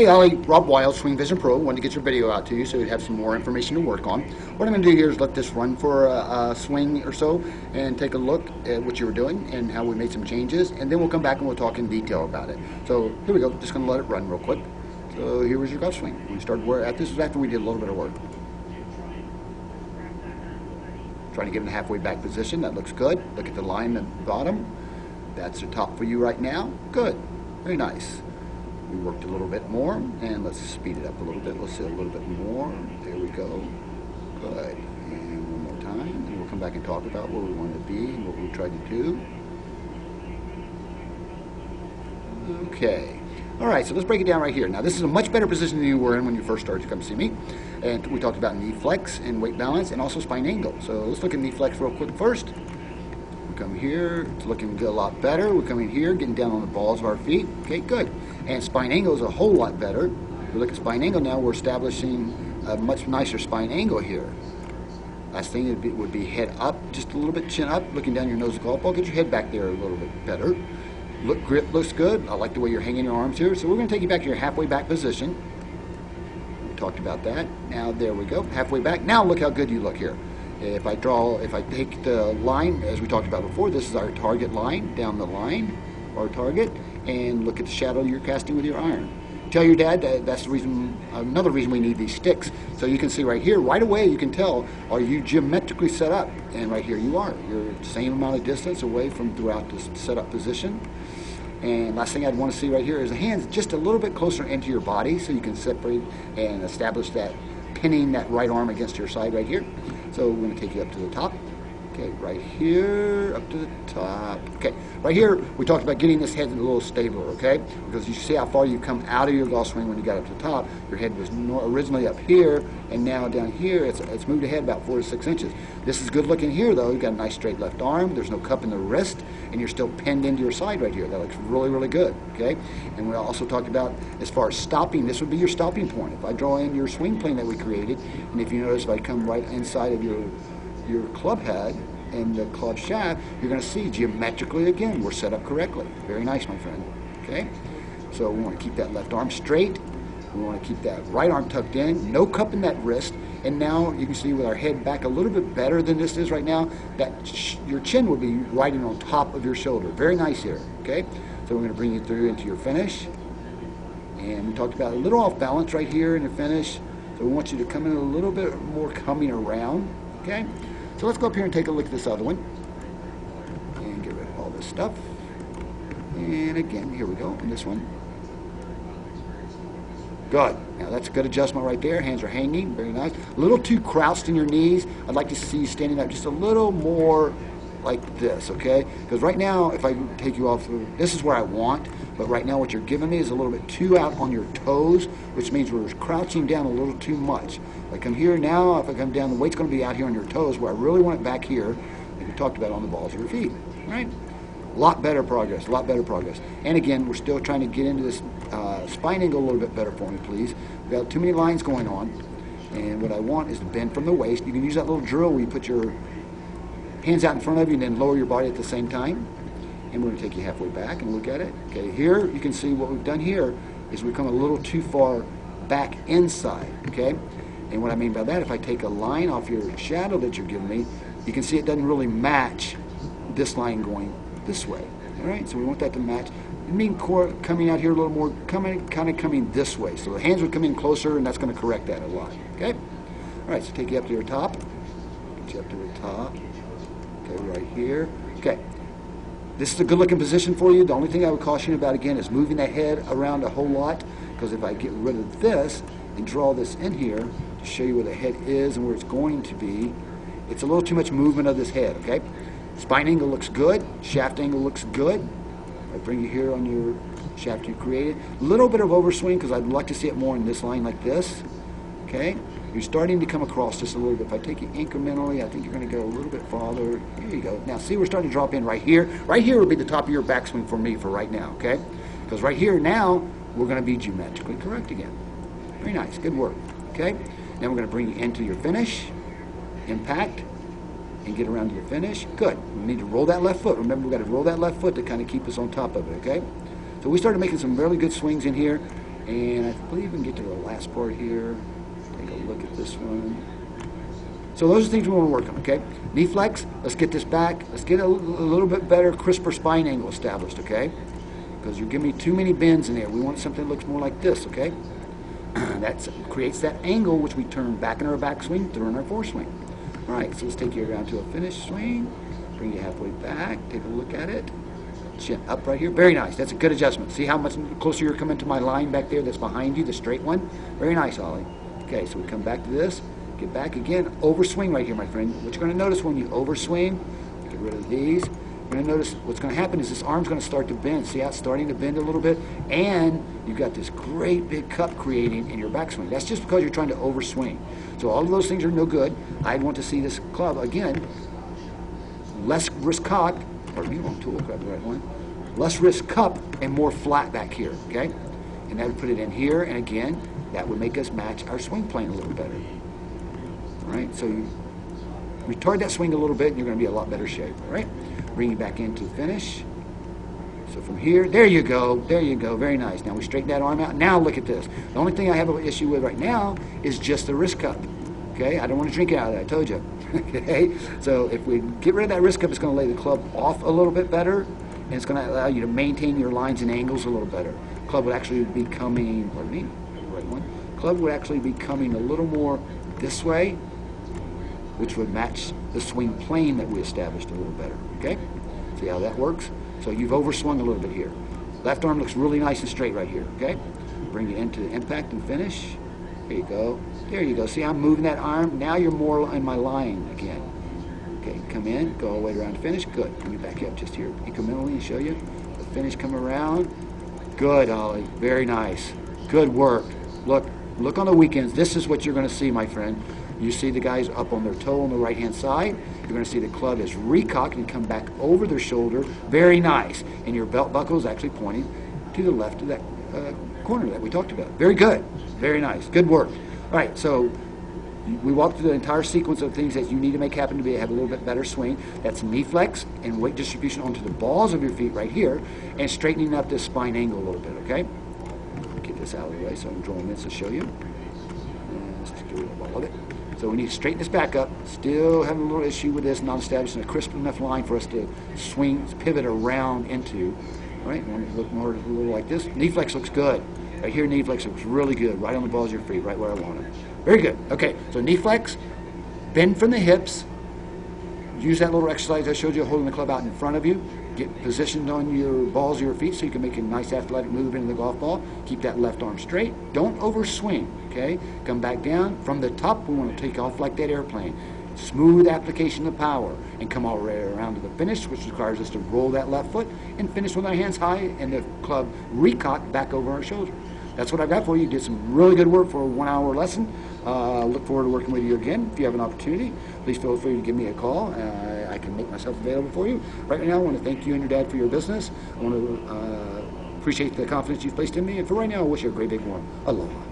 Hey Ollie, Rob Wild, Swing Vision Pro. Wanted to get your video out to you so you'd have some more information to work on. What I'm going to do here is let this run for a swing or so and take a look at what you were doing and how we made some changes, and then we'll come back and we'll talk in detail about it. So here we go, just going to let it run real quick. So here was your golf swing. We started this was after we did a little bit of work. Trying to get in the halfway back position. That looks good. Look at the line at the bottom. That's the top for you right now. Good. Very nice. We worked a little bit more, and let's speed it up a little bit. Let's see a little bit more. There we go. Good. And one more time, and we'll come back and talk about where we want to be and what we tried to do. Okay. All right, so let's break it down right here. Now, this is a much better position than you were in when you first started to come see me. And we talked about knee flex and weight balance and also spine angle. So let's look at knee flex real quick first. Come here, it's looking a lot better. We're coming here, getting down on the balls of our feet. Okay, good. And spine angle is a whole lot better. If we look at spine angle now, we're establishing a much nicer spine angle here. Last thing would be head up, just a little bit, chin up, looking down your nose of the golf ball. Get your head back there a little bit better. Grip looks good. I like the way you're hanging your arms here. So we're going to take you back to your halfway back position. We talked about that. Now there we go, halfway back. Now look how good you look here. If I take the line, as we talked about before, this is our target line, down the line, our target, and look at the shadow you're casting with your iron. Tell your dad that's the reason, another reason we need these sticks. So you can see right here, right away you can tell, are you geometrically set up? And right here you are. You're the same amount of distance away from throughout this setup position. And last thing I'd want to see right here is the hands just a little bit closer into your body so you can separate and establish that, pinning that right arm against your side right here. So we're going to take you up to the top. Okay, right here, up to the top. Okay, right here, we talked about getting this head a little stabler, okay? Because you see how far you come out of your golf swing when you got up to the top. Your head was originally up here, and now down here, it's moved ahead about 4 to 6 inches. This is good looking here, though. You've got a nice straight left arm. There's no cup in the wrist, and you're still pinned into your side right here. That looks really, really good, okay? And we also talked about, as far as stopping, this would be your stopping point. If I draw in your swing plane that we created, and if you notice, if I come right inside of your club head and the club shaft, you're going to see geometrically again we're set up correctly. Very nice, my friend. Okay, so we want to keep that left arm straight. We want to keep that right arm tucked in, no cup in that wrist. And now you can see with our head back a little bit better than this is right now, that your chin would be right in on top of your shoulder. Very nice here. Okay, so we're going to bring you through into your finish. And we talked about a little off balance right here in the finish. So we want you to come in a little bit more coming around. Okay. So let's go up here and take a look at this other one and get rid of all this stuff. And again, here we go on this one. Good. Now that's a good adjustment right there. Hands are hanging. Very nice. A little too crouched in your knees. I'd like to see you standing up just a little more like this, okay? Because right now, if I take you off, this is where I want, but right now what you're giving me is a little bit too out on your toes, which means we're crouching down a little too much. If I come here now, if I come down, the weight's going to be out here on your toes, where I really want it back here, like we talked about on the balls of your feet, right? A lot better progress, a lot better progress. And again, we're still trying to get into this spine angle a little bit better for me, please. We've got too many lines going on, and what I want is to bend from the waist. You can use that little drill where you put your hands out in front of you and then lower your body at the same time. And we're going to take you halfway back and look at it. Okay, here you can see what we've done here is we've come a little too far back inside, okay? And what I mean by that, if I take a line off your shadow that you're giving me, you can see it doesn't really match this line going this way, all right? So we want that to match. I mean coming out here a little more, kind of coming this way. So the hands would come in closer, and that's going to correct that a lot, okay? All right, so take you up to your top. Get you up to the top. Okay, right here. Okay. This is a good looking position for you. The only thing I would caution you about again is moving that head around a whole lot, because if I get rid of this and draw this in here to show you where the head is and where it's going to be, it's a little too much movement of this head, okay? Spine angle looks good. Shaft angle looks good. I bring you here on your shaft you created. A little bit of overswing because I'd like to see it more in this line like this, okay? You're starting to come across just a little bit. If I take you incrementally, I think you're going to go a little bit farther. Here you go. Now, see, we're starting to drop in right here. Right here would be the top of your backswing for me for right now, okay? Because right here now, we're going to be geometrically correct again. Very nice. Good work, okay? Now we're going to bring you into your finish, impact, and get around to your finish. Good. We need to roll that left foot. Remember, we've got to roll that left foot to kind of keep us on top of it, okay? So we started making some really good swings in here. And I believe we can get to the last part here. Take a look at this one. So those are things we want to work on, okay? Knee flex, let's get this back. Let's get a little bit better, crisper spine angle established, okay? Because you're giving me too many bends in there. We want something that looks more like this, okay? That creates that angle which we turn back in our backswing, through in our foreswing. All right, so let's take you around to a finished swing. Bring you halfway back. Take a look at it. Chin up right here. Very nice. That's a good adjustment. See how much closer you're coming to my line back there that's behind you, the straight one? Very nice, Ollie. Okay, so we come back to this. Get back again. Overswing right here, my friend. What you're going to notice when you overswing, get rid of these. You're going to notice what's going to happen is this arm's going to start to bend. See how it's starting to bend a little bit? And you've got this great big cup creating in your backswing. That's just because you're trying to overswing. So all of those things are no good. I'd want to see this club, again, less wrist cock, pardon me, wrong tool, grab the right one. Less wrist cup and more flat back here, okay? And that would put it in here, and again, that would make us match our swing plane a little better. All right, so you retard that swing a little bit, and you're going to be a lot better shape, all right? Bring it back into the finish. So from here, there you go, very nice. Now we straighten that arm out. Now look at this. The only thing I have an issue with right now is just the wrist cup, okay? I don't want to drink it out of that, I told you, okay? So if we get rid of that wrist cup, it's going to lay the club off a little bit better, and it's going to allow you to maintain your lines and angles a little better. Club would actually be coming, pardon me, the right one. Club would actually be coming a little more this way, which would match the swing plane that we established a little better, okay? See how that works? So you've overswung a little bit here. Left arm looks really nice and straight right here, okay? Bring it into the impact and finish. There you go. There you go. See, I'm moving that arm. Now you're more in my line again. Okay, come in, go all the way around to finish. Good. Let me back you up just here incrementally and show you. The finish come around. Good, Ollie. Very nice. Good work. Look on the weekends. This is what you're going to see, my friend. You see the guys up on their toe on the right-hand side. You're going to see the club is recocked and come back over their shoulder. Very nice. And your belt buckle is actually pointing to the left of that corner that we talked about. Very good. Very nice. Good work. All right, so we walked through the entire sequence of things that you need to make happen to have a little bit better swing. That's knee flex and weight distribution onto the balls of your feet right here, and straightening up this spine angle a little bit, okay? Get this out of the way so I'm drawing this to show you. And let's get rid of all of it. So we need to straighten this back up. Still having a little issue with this, not establishing a crisp enough line for us to swing, pivot around into. All right, want it to look more a little like this. Knee flex looks good. Right here, knee flex looks really good, right on the balls of your feet, right where I want it. Very good. Okay, so knee flex, bend from the hips. Use that little exercise I showed you, holding the club out in front of you. Get positioned on your balls of your feet so you can make a nice athletic move into the golf ball. Keep that left arm straight. Don't overswing, okay? Come back down. From the top, we want to take off like that airplane. Smooth application of power and come all the way around to the finish, which requires us to roll that left foot and finish with our hands high and the club recocked back over our shoulder. That's what I've got for you. You did some really good work for a 1 hour lesson. Look forward to working with you again. If you have an opportunity, please feel free to give me a call. I can make myself available for you. Right now, I want to thank you and your dad for your business. I want to appreciate the confidence you've placed in me. And for right now, I wish you a great big one. Aloha.